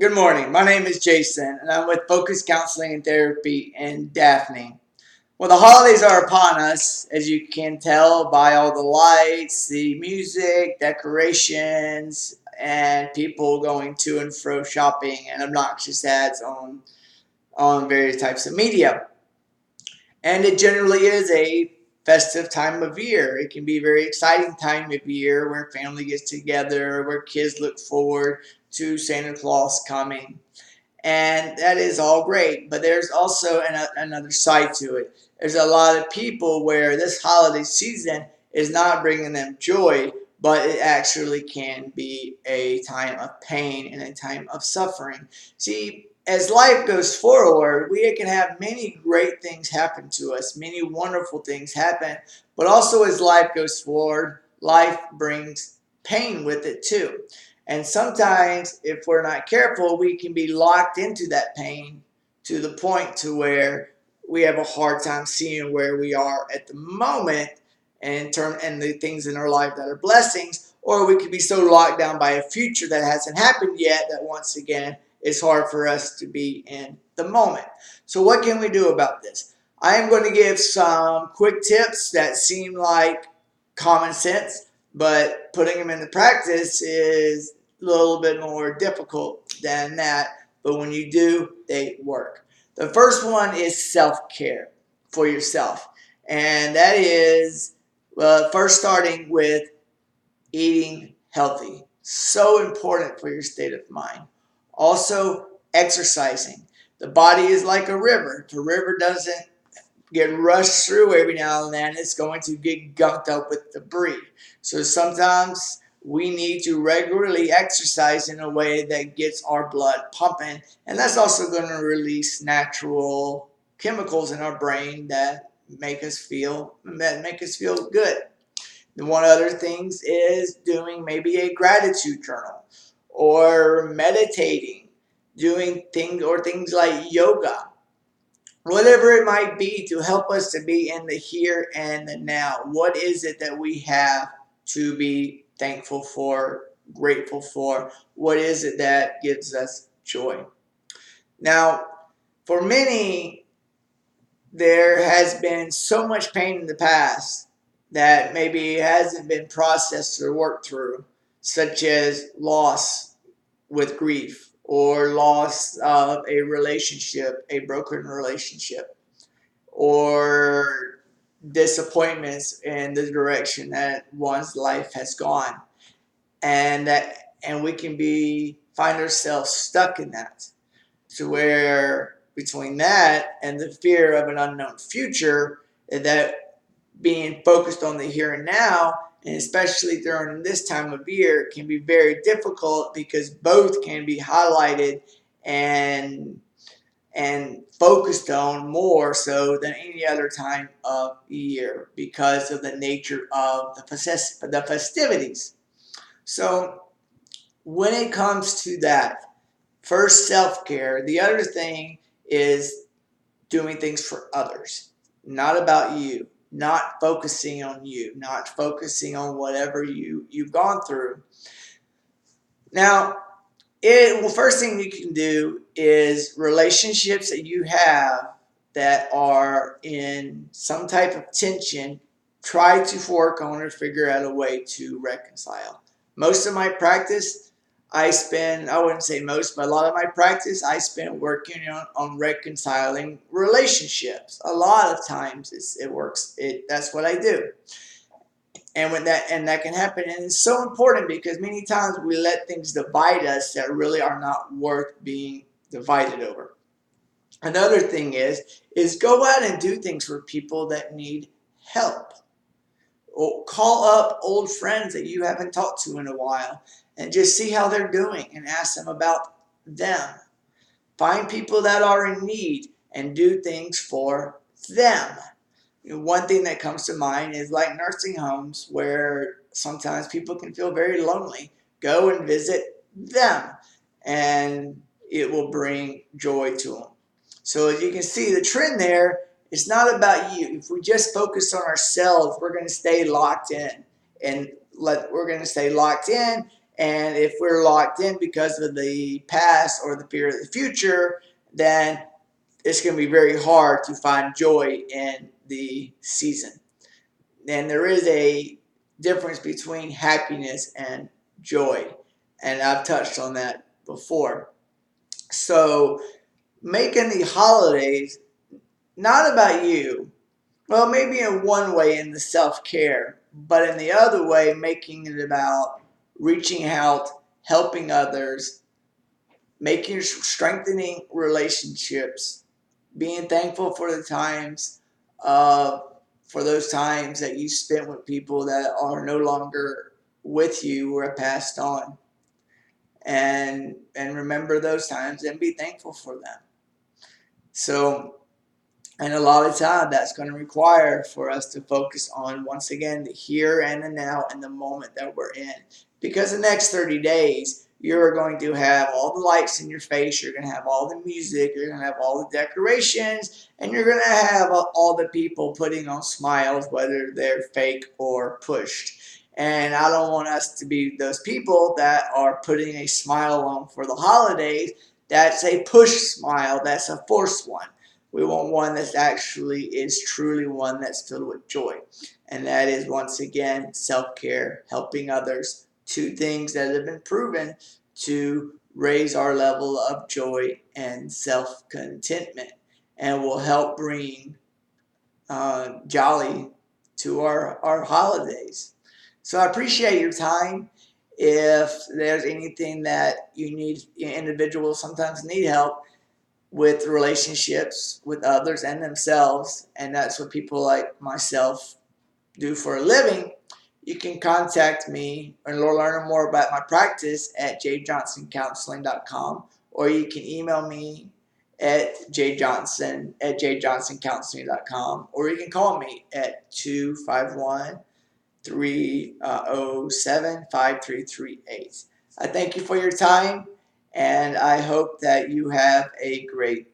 Good morning. My name is Jason, and I'm with Focus Counseling and Therapy in Daphne. Well, the holidays are upon us, as you can tell by all the lights, the music, decorations, and people going to and fro shopping and obnoxious ads on various types of media. And it generally is a festive time of year. It can be a very exciting time of year where family gets together, where kids look forward to Santa Claus coming. And that is all great, but there's also another side to it. There's a lot of people where this holiday season is not bringing them joy, but it actually can be a time of pain and a time of suffering. See, as life goes forward, we can have many great things happen to us, many wonderful things happen, but also as life goes forward, life brings pain with it too. And sometimes, if we're not careful, we can be locked into that pain to the point to where we have a hard time seeing where we are at the moment and the things in our life that are blessings, or we could be so locked down by a future that hasn't happened yet that once again it's hard for us to be in the moment. So what can we do about this? I am going to give some quick tips that seem like common sense, but putting them into practice is a little bit more difficult than that. But when you do, they work. The first one is self-care for yourself. And that is first starting with eating healthy. So important for your state of mind. Also, exercising. The body is like a river. If a river doesn't get rushed through every now and then, it's going to get gunked up with debris. So sometimes we need to regularly exercise in a way that gets our blood pumping, and that's also going to release natural chemicals in our brain that make us feel good. And one other things is doing maybe a gratitude journal or meditating, doing things like yoga, whatever it might be to help us to be in the here and the now. What is it that we have to be thankful for, grateful for? What is it that gives us joy? Now, for many, there has been so much pain in the past that maybe hasn't been processed or worked through, such as loss with grief or loss of a relationship, a broken relationship, or disappointments in the direction that one's life has gone, and we can be find ourselves stuck in that, to where between that and the fear of an unknown future, that being focused on the here and now, and especially during this time of year, can be very difficult because both can be highlighted and focused on more so than any other time of year because of the nature of the festivities. So when it comes to that, first self-care, the other thing is doing things for others, not about you, not focusing on you, not focusing on whatever you've gone through. Now, first thing you can do is relationships that you have that are in some type of tension, try to work on or figure out a way to reconcile. Most of my practice, I wouldn't say most, but a lot of my practice, I spend working on reconciling relationships. A lot of times it works. That's what I do. And that can happen, and it's so important because many times we let things divide us that really are not worth being divided over. Another thing is go out and do things for people that need help, or call up old friends that you haven't talked to in a while and just see how they're doing and ask them about them. Find people that are in need and do things for them. One thing that comes to mind is like nursing homes, where sometimes people can feel very lonely. Go and visit them, and it will bring joy to them. So as you can see, the trend there, it's not about you. If we just focus on ourselves, we're going to stay locked in, and we're going to stay locked in And if we're locked in because of the past or the fear of the future, then it's going to be very hard to find joy in the season. And there is a difference between happiness and joy. And I've touched on that before. So, making the holidays not about you, well, maybe in one way in the self care, but in the other way, making it about reaching out, helping others, strengthening relationships, being thankful for the times, uh, for those times that you spent with people that are no longer with you or have passed on, and remember those times and be thankful for them. So, and a lot of time that's going to require for us to focus on, once again, the here and the now and the moment that we're in. Because the next 30 days, you're going to have all the lights in your face, you're going to have all the music, you're going to have all the decorations, and you're going to have all the people putting on smiles, whether they're fake or pushed. And I don't want us to be those people that are putting a smile on for the holidays. That's a push smile, that's a forced one. We want one that actually is truly one that's filled with joy. And that is, once again, self-care, helping others, two things that have been proven to raise our level of joy and self-contentment and will help bring jolly to our holidays. So I appreciate your time. If there's anything that you need, individuals sometimes need help with relationships with others and themselves, and that's what people like myself do for a living, you can contact me and learn more about my practice at jjohnsoncounseling.com, or you can email me at jjohnson@jjohnsoncounseling.com, or you can call me at 251-307-5338. I thank you for your time, and I hope that you have a great